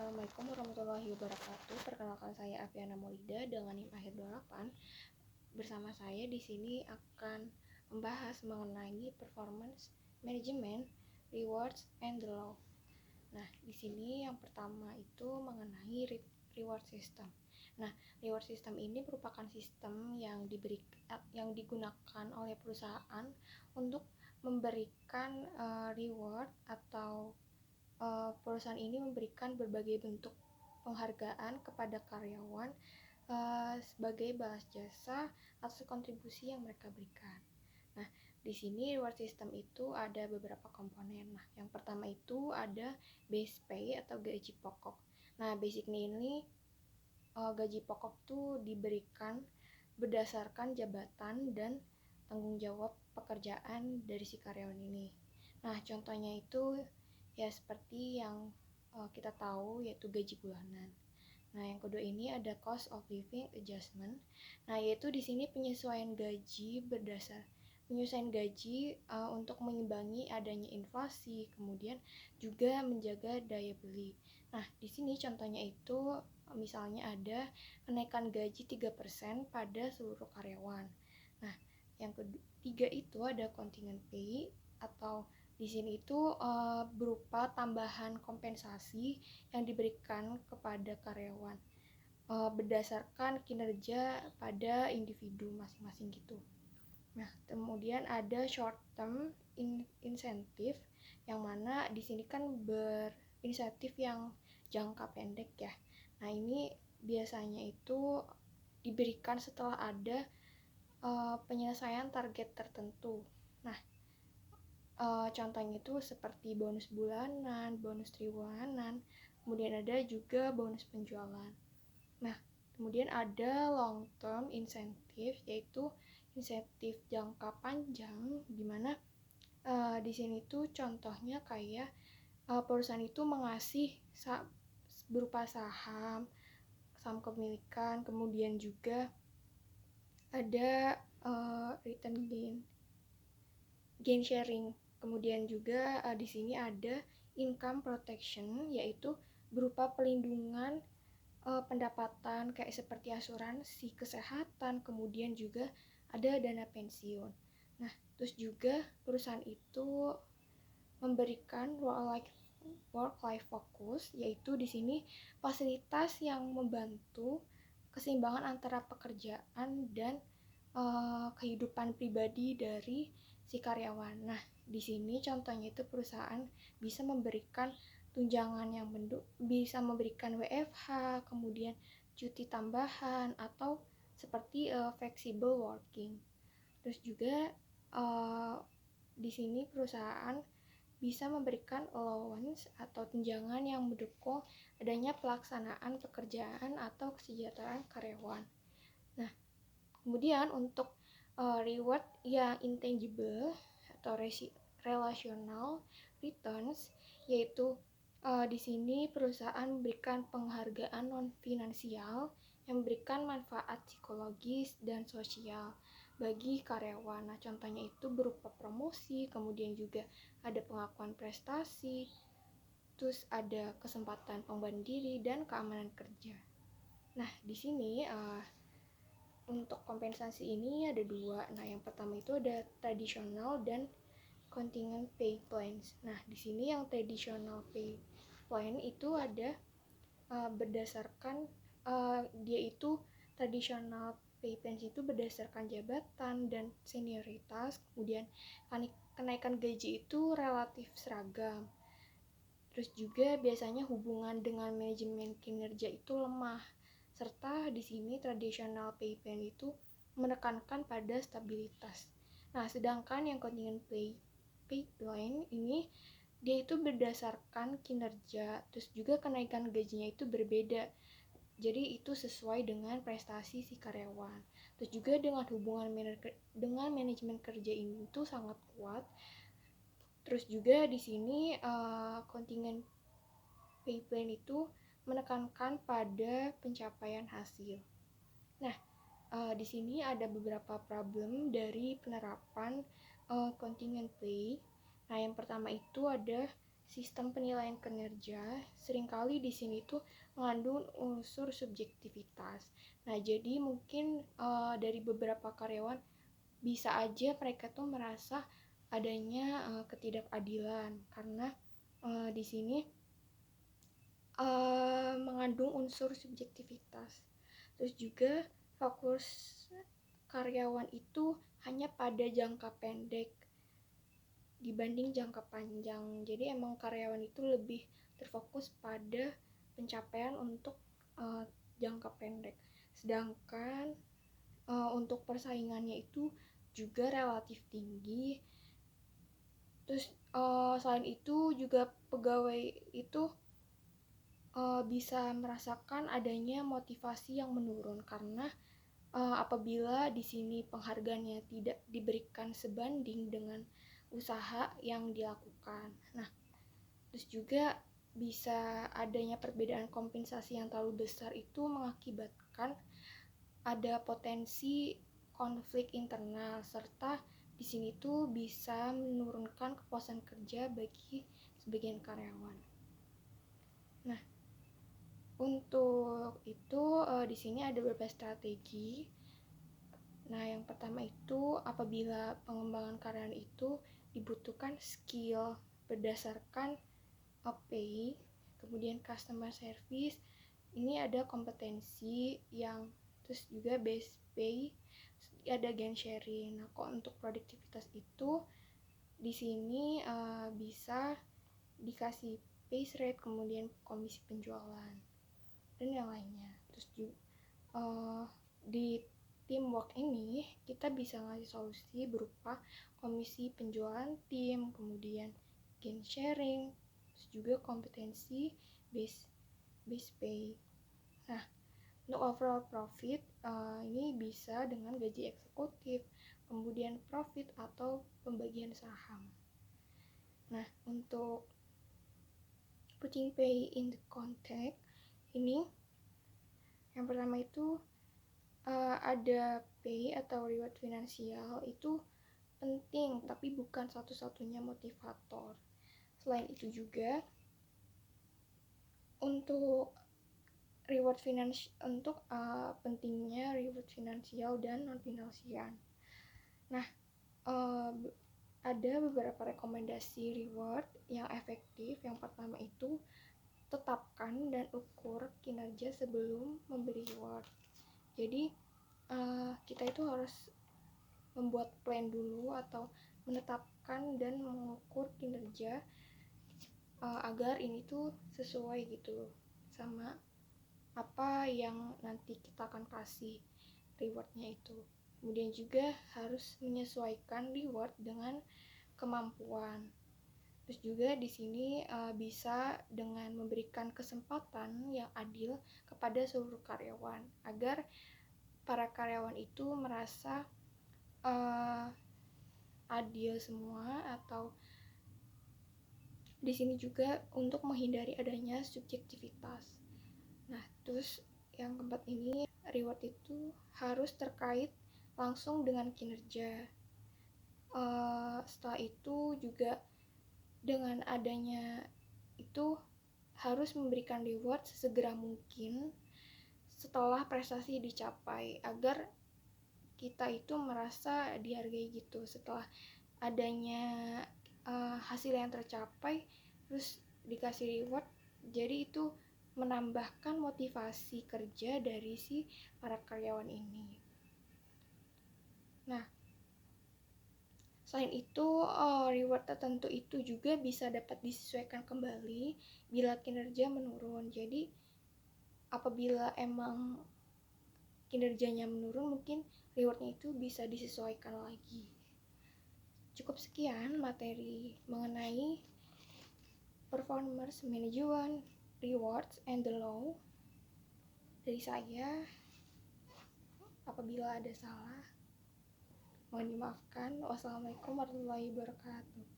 Assalamualaikum warahmatullahi wabarakatuh. Perkenalkan saya Afiana Maulida dengan NIM akhir 28. Bersama saya di sini akan membahas mengenai performance management, rewards, and the law. Nah, di sini yang pertama itu mengenai reward system. Nah, reward system ini merupakan sistem yang digunakan oleh perusahaan untuk memberikan reward atau perusahaan ini memberikan berbagai bentuk penghargaan kepada karyawan sebagai balas jasa atas kontribusi yang mereka berikan. Nah, di sini reward system itu ada beberapa komponen. Nah, yang pertama itu ada base pay atau gaji pokok. Nah, basically ini gaji pokok tuh diberikan berdasarkan jabatan dan tanggung jawab pekerjaan dari si karyawan ini. Nah, contohnya itu ya seperti yang kita tahu yaitu gaji bulanan. Nah, yang kedua ini ada cost of living adjustment. Nah, yaitu di sini penyesuaian gaji untuk mengimbangi adanya inflasi, kemudian juga menjaga daya beli. Nah, di sini contohnya itu misalnya ada kenaikan gaji 3% pada seluruh karyawan. Nah, yang ketiga itu ada contingent pay atau di sini itu berupa tambahan kompensasi yang diberikan kepada karyawan berdasarkan kinerja pada individu masing-masing gitu. Nah, kemudian ada short term incentive yang mana di sini kan berinsentif yang jangka pendek ya. Nah, ini biasanya itu diberikan setelah ada penyelesaian target tertentu. Nah, contohnya itu seperti bonus bulanan, bonus triwulan, kemudian ada juga bonus penjualan. Nah, kemudian ada long term incentive, yaitu insentif jangka panjang, di mana di sini tuh contohnya kayak perusahaan itu mengasih berupa saham kepemilikan, kemudian juga ada return gain sharing. Kemudian juga di sini ada income protection, yaitu berupa pelindungan pendapatan kayak seperti asuransi kesehatan, kemudian juga ada dana pensiun. Nah, terus juga perusahaan itu memberikan work-life focus, yaitu di sini fasilitas yang membantu keseimbangan antara pekerjaan dan kehidupan pribadi dari si karyawan. Nah, di sini contohnya itu perusahaan bisa memberikan tunjangan yang bisa memberikan WFH, kemudian cuti tambahan atau seperti flexible working. Terus juga di sini perusahaan bisa memberikan allowance atau tunjangan yang mendukung adanya pelaksanaan pekerjaan atau kesejahteraan karyawan. Nah, kemudian untuk reward yang intangible atau relational returns, yaitu di sini perusahaan memberikan penghargaan non finansial yang memberikan manfaat psikologis dan sosial bagi karyawan. Nah, contohnya itu berupa promosi, kemudian juga ada pengakuan prestasi, terus ada kesempatan pengembangan diri dan keamanan kerja. Nah, di sini untuk kompensasi ini ada dua. Nah, yang pertama itu ada traditional dan contingent pay plans. Nah, di sini yang traditional pay plan itu ada berdasarkan dia itu traditional pay plans itu berdasarkan jabatan dan senioritas. Kemudian kenaikan gaji itu relatif seragam. Terus juga biasanya hubungan dengan manajemen kinerja itu lemah. Serta di sini traditional pay plan itu menekankan pada stabilitas. Nah, sedangkan yang contingent pay plan ini dia itu berdasarkan kinerja, terus juga kenaikan gajinya itu berbeda. Jadi itu sesuai dengan prestasi si karyawan. Terus juga dengan hubungan dengan manajemen kerja ini itu sangat kuat. Terus juga di sini contingent pay plan itu menekankan pada pencapaian hasil. Nah, di sini ada beberapa problem dari penerapan contingent pay. Nah, yang pertama itu ada sistem penilaian kinerja seringkali di sini tuh mengandung unsur subjektivitas. Nah, jadi mungkin dari beberapa karyawan bisa aja mereka tuh merasa adanya ketidakadilan karena di sini mengandung unsur subjektivitas. Terus juga fokus karyawan itu hanya pada jangka pendek dibanding jangka panjang. Jadi emang karyawan itu lebih terfokus pada pencapaian untuk jangka pendek. Sedangkan untuk persaingannya itu juga relatif tinggi. Terus selain itu juga pegawai itu bisa merasakan adanya motivasi yang menurun karena apabila di sini penghargaannya tidak diberikan sebanding dengan usaha yang dilakukan. Nah, terus juga bisa adanya perbedaan kompensasi yang terlalu besar itu mengakibatkan ada potensi konflik internal serta di sini tuh bisa menurunkan kepuasan kerja bagi sebagian karyawan. Nah, untuk itu di sini ada beberapa strategi. Nah, yang pertama itu apabila pengembangan karyawan itu dibutuhkan skill berdasarkan pay, kemudian customer service, ini ada kompetensi yang terus juga base pay, ada gain sharing. Nah, kok untuk produktivitas itu di sini bisa dikasih base rate, kemudian komisi penjualan dan yang lainnya. Terus juga di teamwork ini kita bisa ngasih solusi berupa komisi penjualan tim, kemudian gain sharing, terus juga kompetensi base pay. Nah, untuk overall profit ini bisa dengan gaji eksekutif, kemudian profit atau pembagian saham. Nah, untuk putting pay in the context ini yang pertama itu ada pay atau reward finansial itu penting tapi bukan satu-satunya motivator. Selain itu juga untuk pentingnya reward finansial dan non finansial. Nah, ada beberapa rekomendasi reward yang efektif. Yang pertama itu tetapkan dan ukur kinerja sebelum memberi reward. Jadi kita itu harus membuat plan dulu atau menetapkan dan mengukur kinerja agar ini tuh sesuai gitu sama apa yang nanti kita akan kasih rewardnya itu. Kemudian juga harus menyesuaikan reward dengan kemampuan. Terus juga di sini bisa dengan memberikan kesempatan yang adil kepada seluruh karyawan agar para karyawan itu merasa adil semua, atau di sini juga untuk menghindari adanya subjektivitas. Nah, terus yang keempat ini reward itu harus terkait langsung dengan kinerja. Setelah itu juga dengan adanya itu harus memberikan reward sesegera mungkin setelah prestasi dicapai agar kita itu merasa dihargai gitu setelah adanya hasil yang tercapai terus dikasih reward, jadi itu menambahkan motivasi kerja dari si para karyawan ini. Nah, selain itu reward tertentu itu juga bisa dapat disesuaikan kembali bila kinerja menurun. Jadi apabila emang kinerjanya menurun, mungkin rewardnya itu bisa disesuaikan lagi. Cukup sekian materi mengenai performance management, rewards, and the law dari saya. Apabila ada salah, mohon dimaafkan. Wassalamualaikum warahmatullahi wabarakatuh.